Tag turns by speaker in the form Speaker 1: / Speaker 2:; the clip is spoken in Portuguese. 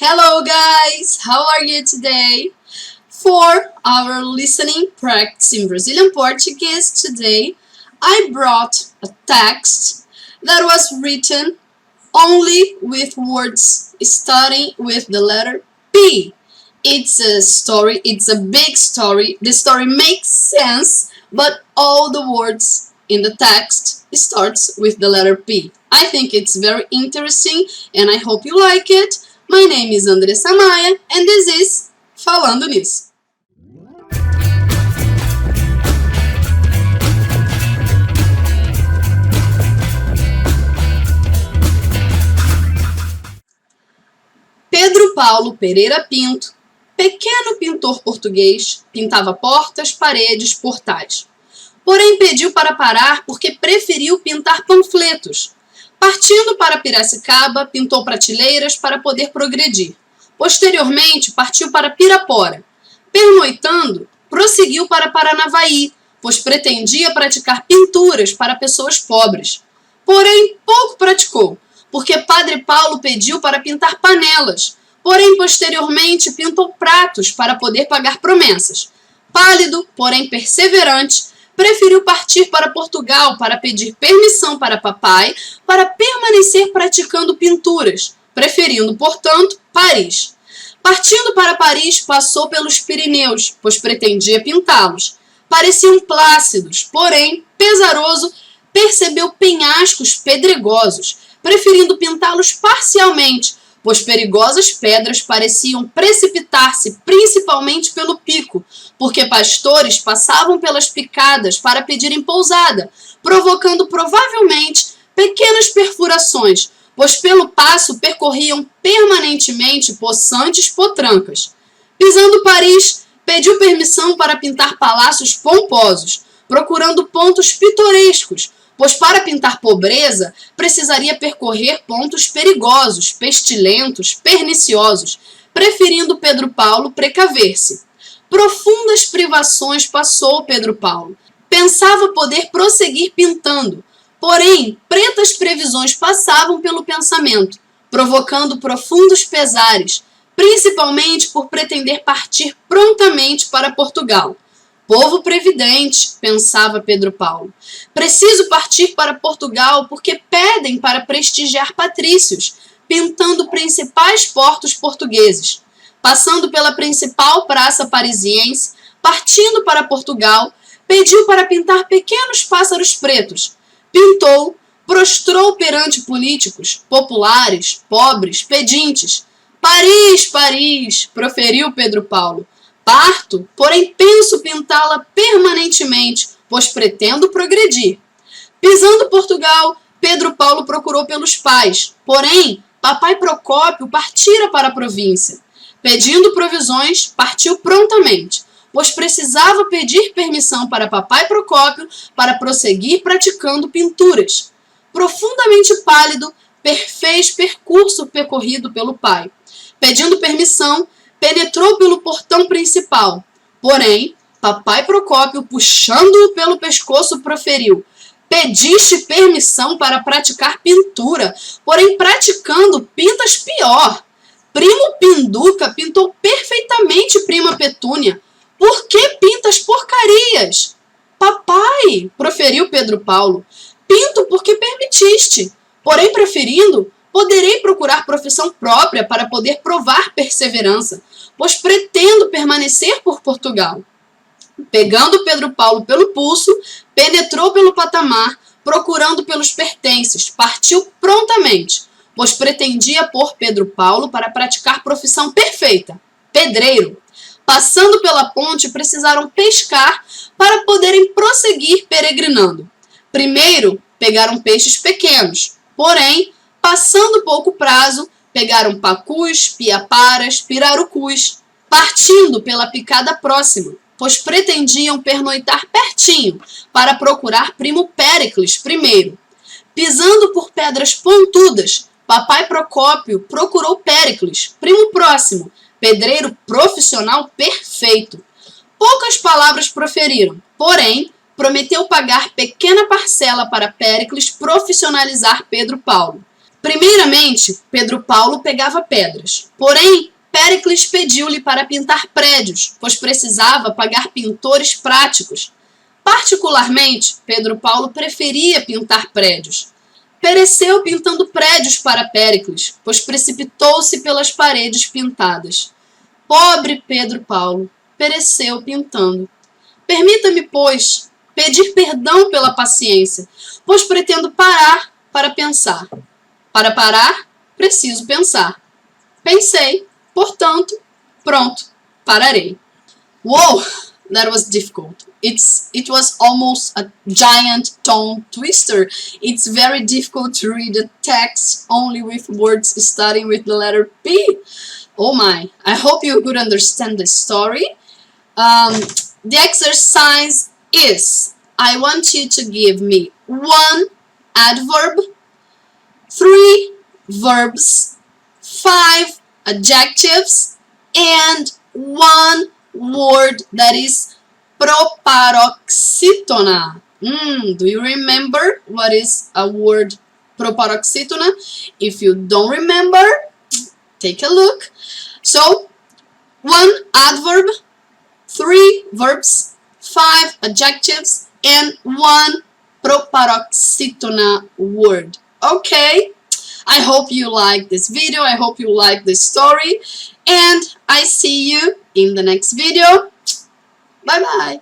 Speaker 1: Hello guys, how are you today? For our listening practice in Brazilian Portuguese today, I brought a text that was written only with words starting with the letter P. It's a story, it's a big story. The story makes sense, but all the words in the text starts with the letter P. I think it's very interesting and I hope you like it. My name is Andressa Maia and this is Falando Nisso. Pedro Paulo Pereira Pinto, pequeno pintor português, pintava portas, paredes, portais. Porém pediu para parar porque preferiu pintar panfletos. Partindo para Piracicaba, pintou prateleiras para poder progredir. Posteriormente, partiu para Pirapora. Pernoitando, prosseguiu para Paranavaí, pois pretendia praticar pinturas para pessoas pobres. Porém, pouco praticou, porque Padre Paulo pediu para pintar panelas. Porém, posteriormente, pintou pratos para poder pagar promessas. Pálido, porém perseverante, preferiu partir para Portugal para pedir permissão para papai para permanecer praticando pinturas, preferindo, portanto, Paris. Partindo para Paris, passou pelos Pirineus, pois pretendia pintá-los. Pareciam plácidos, porém, pesaroso, percebeu penhascos pedregosos, preferindo pintá-los parcialmente, pois perigosas pedras pareciam precipitar-se principalmente pelo pico, porque pastores passavam pelas picadas para pedirem pousada, provocando provavelmente pequenas perfurações, pois pelo passo percorriam permanentemente possantes potrancas. Pisando Paris, pediu permissão para pintar palácios pomposos, procurando pontos pitorescos, pois para pintar pobreza precisaria percorrer pontos perigosos, pestilentos, perniciosos, preferindo Pedro Paulo precaver-se. Profundas privações passou Pedro Paulo. Pensava poder prosseguir pintando, porém pretas previsões passavam pelo pensamento, provocando profundos pesares, principalmente por pretender partir prontamente para Portugal. Povo previdente, pensava Pedro Paulo. Preciso partir para Portugal porque pedem para prestigiar patrícios, pintando principais portos portugueses. Passando pela principal praça parisiense, partindo para Portugal, pediu para pintar pequenos pássaros pretos. Pintou, prostrou perante políticos, populares, pobres, pedintes. Paris, Paris, proferiu Pedro Paulo. Parto, porém penso pintá-la permanentemente, pois pretendo progredir. Pisando Portugal, Pedro Paulo procurou pelos pais, porém, papai Procópio partira para a província. Pedindo provisões, partiu prontamente, pois precisava pedir permissão para papai Procópio para prosseguir praticando pinturas. Profundamente pálido, fez percurso percorrido pelo pai. Pedindo permissão, penetrou pelo portão principal. Porém, papai Procópio, puxando-o pelo pescoço, proferiu: pediste permissão para praticar pintura, porém praticando pintas pior. Primo Pinduca pintou perfeitamente prima Petúnia. Por que pintas porcarias? Papai, proferiu Pedro Paulo, pinto porque permitiste, porém preferindo, poderei procurar profissão própria para poder provar perseverança, pois pretendo permanecer por Portugal. Pegando Pedro Paulo pelo pulso, penetrou pelo patamar, procurando pelos pertences, partiu prontamente, pois pretendia pôr Pedro Paulo para praticar profissão perfeita, pedreiro. Passando pela ponte, precisaram pescar para poderem prosseguir peregrinando. Primeiro, pegaram peixes pequenos, porém, passando pouco prazo, pegaram pacus, piaparas, pirarucus, partindo pela picada próxima, pois pretendiam pernoitar pertinho para procurar primo Péricles primeiro. Pisando por pedras pontudas, papai Procópio procurou Péricles, primo próximo, pedreiro profissional perfeito. Poucas palavras proferiram, porém, prometeu pagar pequena parcela para Péricles profissionalizar Pedro Paulo. Primeiramente, Pedro Paulo pegava pedras. Porém, Péricles pediu-lhe para pintar prédios, pois precisava pagar pintores práticos. Particularmente, Pedro Paulo preferia pintar prédios. Pereceu pintando prédios para Péricles, pois precipitou-se pelas paredes pintadas. Pobre Pedro Paulo, pereceu pintando. Permita-me, pois, pedir perdão pela paciência, pois pretendo parar para pensar. Para parar, preciso pensar. Pensei, portanto, pronto, pararei. Whoa, that was difficult. It was almost a giant tongue twister. It's very difficult to read a text only with words starting with the letter P. Oh my, I hope you could understand the story. The exercise is, I want you to give me 1 adverb, 3 verbs, 5 adjectives, and 1 word that is proparoxítona. Do you remember what is a word proparoxítona? If you don't remember, take a look. So, 1 adverb, 3 verbs, 5 adjectives, and 1 proparoxítona word. Okay? I hope you like this video. I hope you like this story. And I see you in the next video. Bye bye.